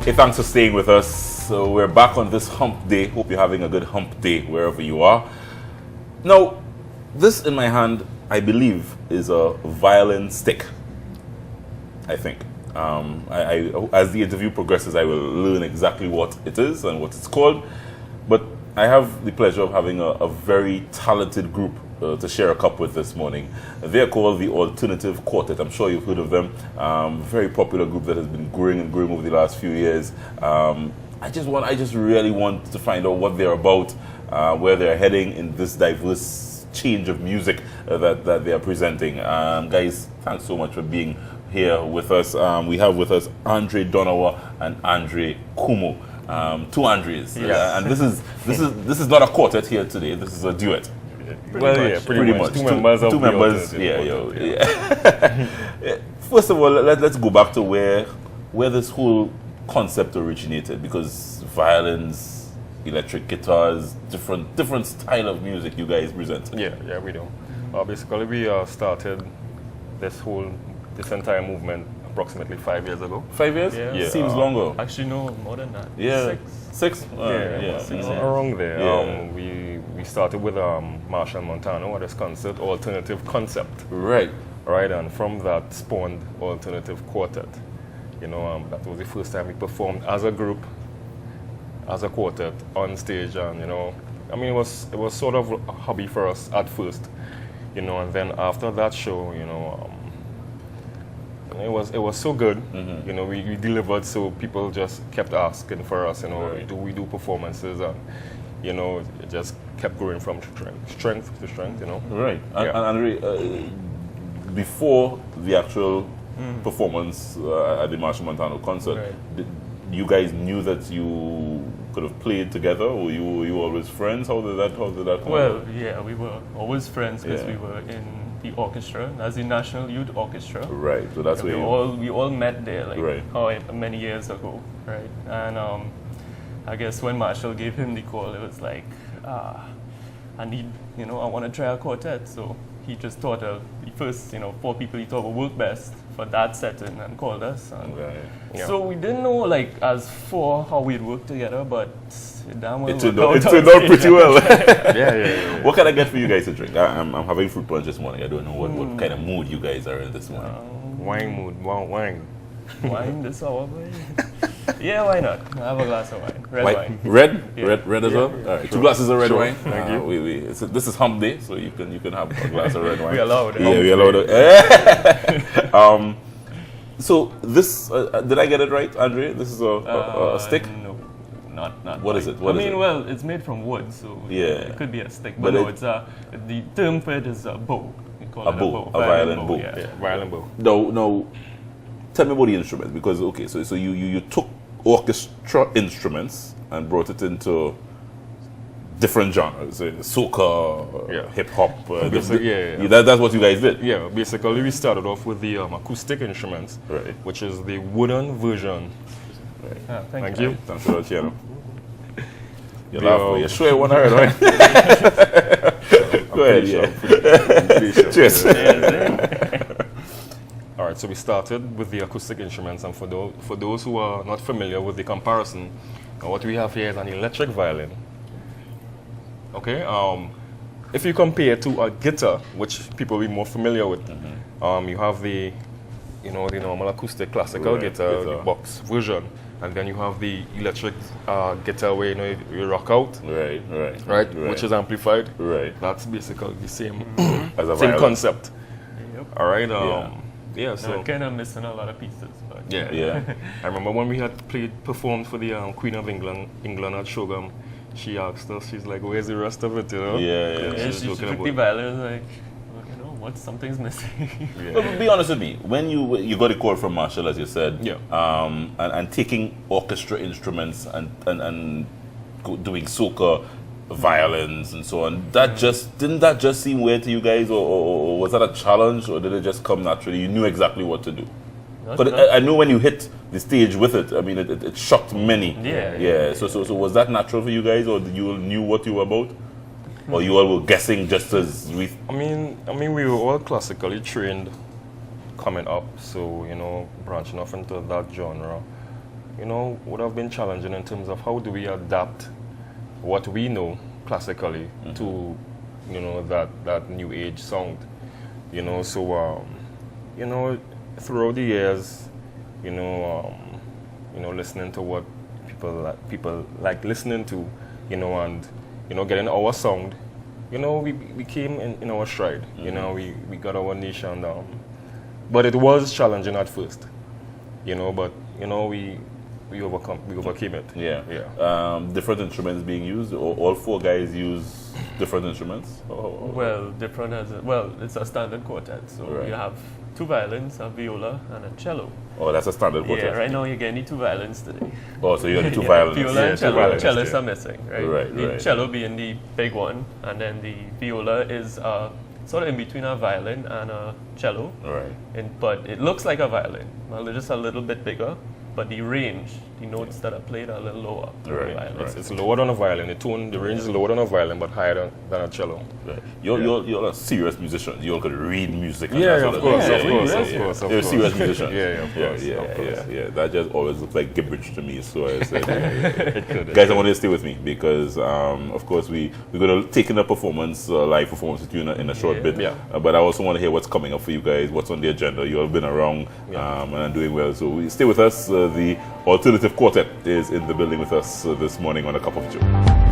Hey, thanks for staying with us. So we're back on this hump day. Hope you're having a good hump day wherever you are. Now, this in my hand, I believe, is a violin stick. I think. As the interview progresses, I will learn exactly what it is and what it's called. But I have the pleasure of having a very talented group to share a cup with this morning. They're called the Alternative Quartet. I'm sure you've heard of them. Very popular group that has been growing and growing over the last few years. I just really want to find out what they're about, where they're heading in this diverse change of music that they are presenting. Guys, thanks so much for being here with us. We have with us Andre Donawa and Andre Kumo. Two Andres. Yes. And this is not a quartet here today. This is a duet. Pretty much. Two members. Yeah. First of all, let's go back to where this whole concept originated, because violins, electric guitars, different style of music you guys present. Yeah, we do. Basically, we started this entire movement approximately 5 years ago. 5 years? Yeah. Seems longer. Actually, no, more than that. Yeah. Six? Around there. Yeah. We started with Marshall Montano at this concert, Alternative Concept. Right. Right, and from that spawned Alternative Quartet. That was the first time we performed as a group, as a quartet, on stage, and it was sort of a hobby for us at first, and then after that show, it was so good, we delivered, so people just kept asking for us, Right. do we do performances, and it just kept growing from strength to strength, Right. Yeah. And Andre, before the actual performance at the Marshall Montano concert, Right. you guys knew that you could have played together, or you always friends? How did that come Well, about? yeah, we were always friends because Yeah. we were in the orchestra, as the National Youth Orchestra. Right, so that's we where we all met there, like Right. many years ago, right? And I guess when Marshall gave him the call, it was like, I need, I want to try a quartet. So he just thought of the first, 4 people he thought would work best for that setting and called us. And Right. So we didn't know, like, as for how we'd work together, but it damn well It turned worked out on pretty stage. well. Yeah. What can I get for you guys to drink? I'm having fruit punch this morning. I don't know what kind of mood you guys are in this morning. Wine mood, wine. Wine this hour, boy? Yeah, why not? I have a glass of wine. Red wine. Red? Yeah. Red as well? All right, 2 glasses of red Sure. wine. Thank you. This is hump day, so you can have a glass of red wine. We allowed. Yeah, we allowed it. So this, did I get it right, Andre? This is a stick? No, not. What is it? Well, it's made from wood, so Yeah. it could be a stick. But But no, it- it's the term for it is a bow. We call A it bow, a violin bow. Yeah. Violin bow. No. Tell me about the instrument, because so you took orchestra instruments and brought it into different genres, soca, hip hop. That's what you guys did. Yeah, basically we started off with the acoustic instruments, Right. which is the wooden version. Thank you. Thanks for that, you The, laugh, you're sure you want to hear, right? Go ahead, yeah. Cheers. All right, so we started with the acoustic instruments, and for those who are not familiar with the comparison, what we have here is an electric violin. Okay, if you compare to a guitar, which people will be more familiar with, you have the normal acoustic classical guitar, the box version, and then you have the electric guitar where you rock out, Right. which is amplified. Right. That's basically the same As a same violin. concept. Yep. All right. So So kind of missing a lot of pieces, but yeah. I remember when we had performed for the Queen of England at Shogam. She asked us, she's like, "Where's the rest of it?" yeah, She's she looking took about the violin, like, what? Something's missing. But be honest with me. When you got a call from Marshall, as you said, and taking orchestra instruments and doing soca, violins and so on, didn't that just seem weird to you guys, or was that a challenge, or did it just come naturally? You knew exactly what to do. But I know when you hit the stage with it, I mean, it shocked many. Yeah. So was that natural for you guys, or you knew what you were about? Or you all were guessing just as we... I mean, we were all classically trained coming up, so, branching off into that genre, would have been challenging in terms of how do we adapt what we know classically to, that new age sound. So, throughout the years, listening to what people like listening to, and, getting our sound, we came in our stride. We got our niche, and but it was challenging at first, but we overcame it. Yeah. Different instruments being used. All four guys use different instruments. Well, it's a standard quartet. So Right. you have 2 violins, a viola, and a cello. Oh, that's a standard quartet. Yeah, right now you're getting 2 violins today. Oh, so you got 2 Yeah, violins. Viola and two cello. violins, Cellists yeah. are missing, right? Right, The right. cello being the big one, and then the viola is sort of in between a violin and a cello. Right. But it looks like a violin. Well, they're just a little bit bigger, but the range, the notes that are played are a little lower than Right, the violin. right. It's lower than a violin. The range is lower than a violin, but higher than a cello. Right. You're a serious musician. You all could read music. And Yeah, that of sort course, thing. of course, yeah, of yeah. course, of You're a course. serious musician. Yeah, of course, of course. Yeah. That just always looked like gibberish to me. So I said, It could. guys, I want you to stay with me because, of course, we're going to take in a performance, live performance with you in a short Yeah. bit. Yeah. But I also want to hear what's coming up for you guys, what's on the agenda. You all been around and are doing well. So stay with us. The Alternative Quartet is in the building with us this morning on A Cup of Joe.